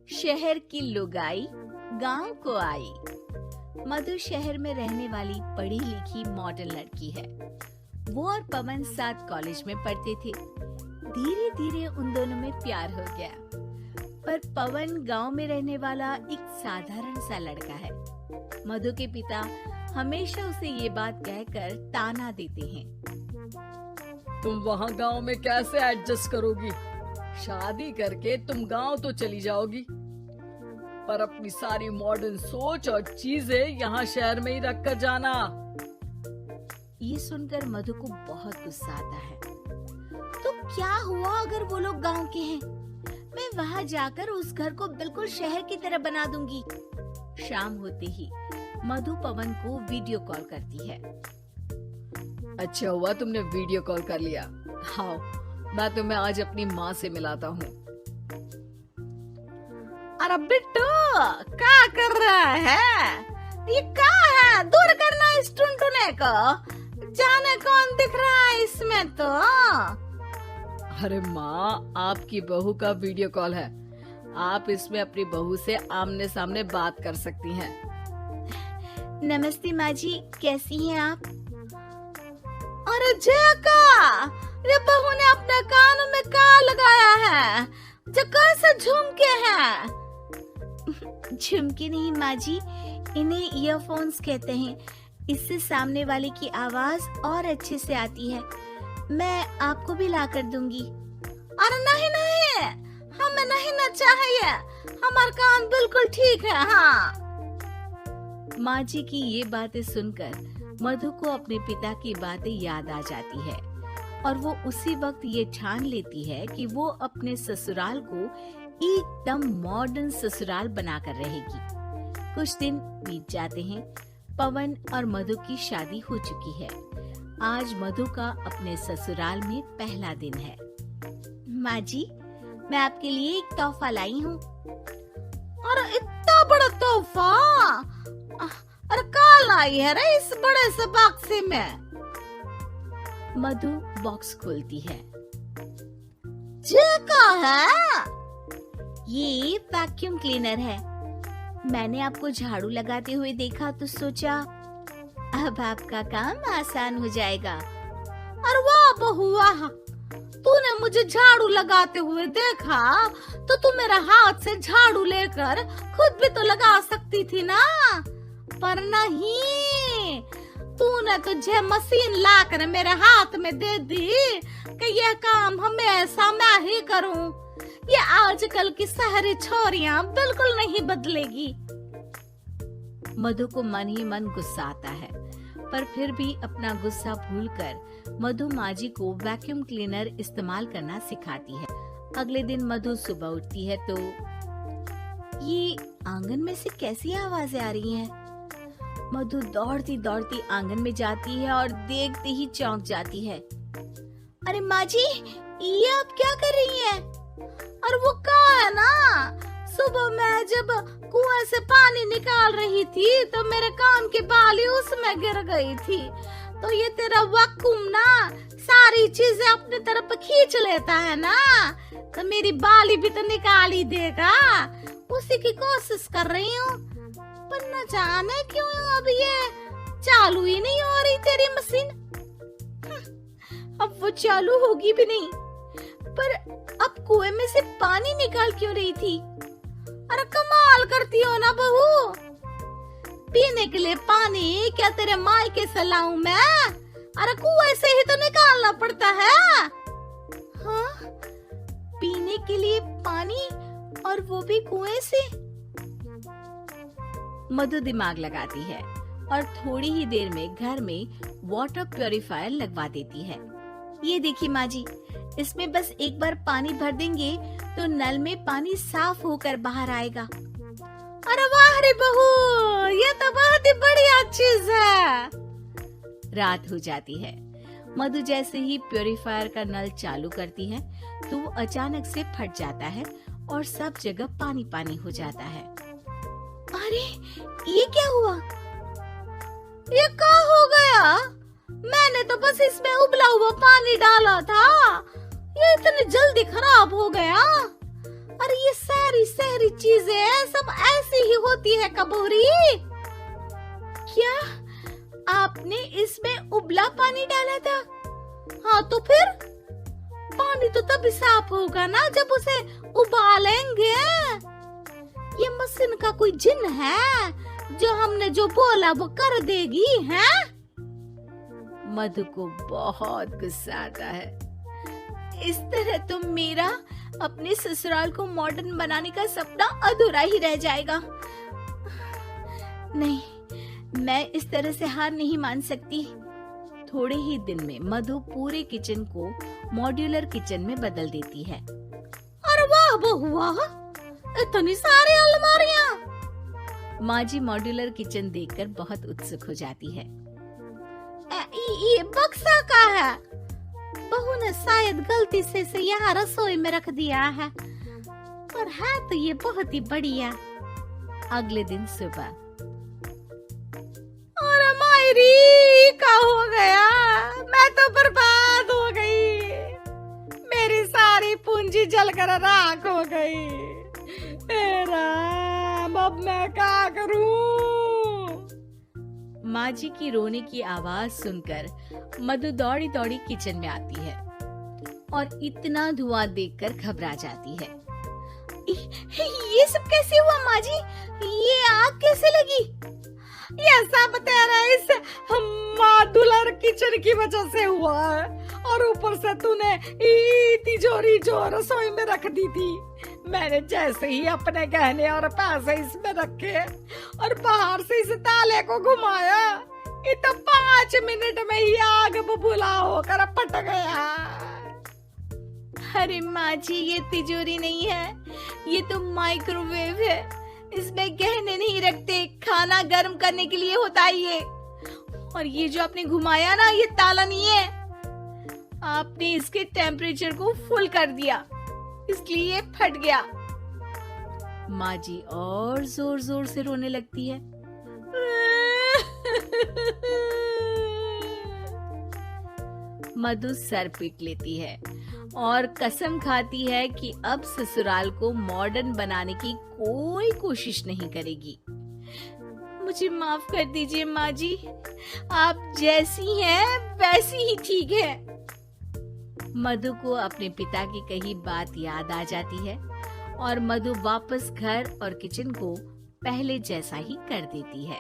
शहर की लुगाई गांव को आई। मधु शहर में रहने वाली पढ़ी लिखी मॉडर्न लड़की है। वो और पवन साथ कॉलेज में पढ़ते थे। धीरे धीरे उन दोनों में प्यार हो गया। पर पवन गांव में रहने वाला एक साधारण सा लड़का है। मधु के पिता हमेशा उसे ये बात कहकर ताना देते हैं, तुम वहाँ गांव में कैसे एडजस्ट करोगी? शादी करके तुम गांव तो चली जाओगी, पर अपनी सारी मॉडर्न सोच और चीजें यहाँ शहर में ही रख कर जाना। ये सुनकर मधु को बहुत गुस्सा आता है। तो क्या हुआ अगर वो लोग गांव के हैं? मैं वहाँ जाकर उस घर को बिल्कुल शहर की तरह बना दूंगी। शाम होते ही मधु पवन को वीडियो कॉल करती है। अच्छा हुआ तुमने वीडियो कॉल कर लिया। हाँ, मैं तुम्हें आज अपनी माँ से मिलाता हूँ। अरे बिट्टू, क्या कर रहा है? ये क्या है? दूर करना इस टुनटुने को। जाने कौन दिख रहा है इसमें तो। अरे माँ, आपकी बहू का वीडियो कॉल है। आप इसमें अपनी बहू से आमने सामने बात कर सकती हैं। नमस्ते माँ जी, कैसी हैं आप? अरे जयका, ये बहू ने अपने कानों में क्या लगाया है? जो कैसे झुमके हैं? झुमके नहीं माँ जी, इन्हें ईयरफोन्स कहते हैं। इससे सामने वाले की आवाज और अच्छे से आती है। मैं आपको भी ला कर दूंगी। अरे नहीं नहीं, हमें नहीं ना चाहिए। हमारा कान बिल्कुल ठीक है। हाँ। माँ जी की ये बातें सुनकर मधु को अपने पिता की बातें याद आ जाती है और वो उसी वक्त ये ठान लेती है कि वो अपने ससुराल को एकदम मॉडर्न ससुराल बनाकर रहेगी। कुछ दिन बीत जाते हैं। पवन और मधु की शादी हो चुकी है। आज मधु का अपने ससुराल में पहला दिन है। माँ जी, मैं आपके लिए एक तोहफा लाई हूँ। अरे इतना बड़ा तोहफा! अरे क्या लाई है रे इस बड़े से बक्से में? मधु बॉक्स खोलती है। ये क्या है? ये वैक्यूम क्लीनर है। मैंने आपको झाड़ू लगाते हुए देखा तो सोचा अब आपका काम आसान हो जाएगा। अरे वाह बहू वाह, तूने मुझे झाड़ू लगाते हुए देखा तो तू मेरा हाथ से झाड़ू लेकर खुद भी तो लगा सकती थी ना। पर नहीं, तूने तुझे मशीन लाकर मेरे हाथ में दे दी कि यह काम हमेशा मैं ही करूं। ये आजकल की शहरी छोरियां बिल्कुल नहीं बदलेगी। मधु को मन ही मन गुस्सा आता है, पर फिर भी अपना गुस्सा भूलकर मधु माँ जी को वैक्यूम क्लीनर इस्तेमाल करना सिखाती है। अगले दिन मधु सुबह उठती है तो ये आंगन में से कैसी आवाजें आ रही हैं? मधु दौड़ती दौड़ती आंगन में जाती है और देखते ही चौंक जाती है। अरे माँ जी, ये आप क्या कर रही हैं? और वो क्या है ना, सुबह मैं जब कुएं से पानी निकाल रही थी तो मेरे कान की बाली उसमें गिर गई थी। तो ये तेरा वैक्यूम ना सारी चीजें अपनी तरफ खींच लेता है ना, तो मेरी बाली भी तो निकाल ही देगा। उसी की कोशिश कर रही हूँ, पर न जाने क्यों अब ये चालू ही नहीं हो रही तेरी मशीन। अब वो चालू होगी भी नहीं। पर अब कुएं में से पानी निकाल क्यों रही थी? अरे कमाल करती हो ना बहू। पीने के लिए पानी क्या तेरे मायके से लाऊं मैं? अरे कुएं से ही तो निकालना पड़ता है। हाँ, पीने के लिए पानी, और वो भी कुएं से। मधु दिमाग लगाती है और थोड़ी ही देर में घर में वाटर प्यूरिफायर लगवा देती है। ये देखिए माँ जी, इसमें बस एक बार पानी भर देंगे तो नल में पानी साफ होकर बाहर आएगा। अरे वाह रे बहू, ये तो बहुत ही बढ़िया चीज है। रात हो जाती है। मधु जैसे ही प्यूरिफायर का नल चालू करती है तो वो अचानक से फट जाता है और सब जगह पानी पानी हो जाता है। अरे ये क्या हुआ? ये क्या हो गया? मैंने तो बस इसमें उबला हुआ पानी डाला था, ये इतनी जल्दी खराब हो गया। अरे ये सारी शहरी चीजें सब ऐसी ही होती है कबूरी। क्या आपने इसमें उबला पानी डाला था? हाँ तो फिर पानी तो तभी साफ होगा ना जब उसे उबालेंगे। ये मशीन का कोई जिन है जो हमने जो बोला वो कर देगी है? मधु को बहुत गुस्सा आता है। इस तरह तो मेरा अपने ससुराल को मॉडर्न बनाने का सपना अधूरा ही रह जाएगा। नहीं, मैं इस तरह से हार नहीं मान सकती। थोड़े ही दिन में मधु पूरे किचन को मॉड्यूलर किचन में बदल देती है। अरे वाह बहुआ, इतनी सारी अलमारियां। माँ जी मॉड्यूलर किचन देखकर बहुत उत्सुक हो जाती है। ये बक्सा का है? बहू ने शायद गलती से इसे यहाँ रसोई में रख दिया है, पर है तो ये बहुत ही बढ़िया। अगले दिन सुबह, अरे मायरी क्या हो गया? मैं तो बर्बाद हो गई, मेरी सारी पूंजी जलकर राख हो गई। राम, अब मैं क्या करूं? माँ जी की रोने की आवाज सुनकर मधु दौड़ी दौड़ी किचन में आती है और इतना धुआं देखकर घबरा जाती है। ये सब कैसे हुआ माँ जी? ये आग कैसे लगी? ये सब तेरा इस मॉड्यूलर किचन की वजह से हुआ है, और ऊपर से तूने तिजोरी जो रसोई में रख दी थी, मैंने जैसे ही अपने गहने और पैसे इसमें रखे और बाहर से इस ताले को घुमाया, ये तो 5 मिनट में ही आग बबूला होकर फट गया। अरे माँ जी, ये तिजोरी नहीं है, ये तो माइक्रोवेव है। इसमें गहने नहीं रखते, खाना गर्म करने के लिए होता है ये। और ये जो आपने घुमाया ना, ये ताला नहीं है, आपने इसके टेम्परेचर को फुल कर दिया, इसलिए ये फट गया। माँ जी और जोर जोर से रोने लगती है। मधु सर पीट लेती है और कसम खाती है कि अब ससुराल को मॉडर्न बनाने की कोई कोशिश नहीं करेगी। मुझे माफ कर दीजिए माँ जी, आप जैसी हैं वैसी ही ठीक है। मधु को अपने पिता की कही बात याद आ जाती है और मधु वापस घर और किचन को पहले जैसा ही कर देती है।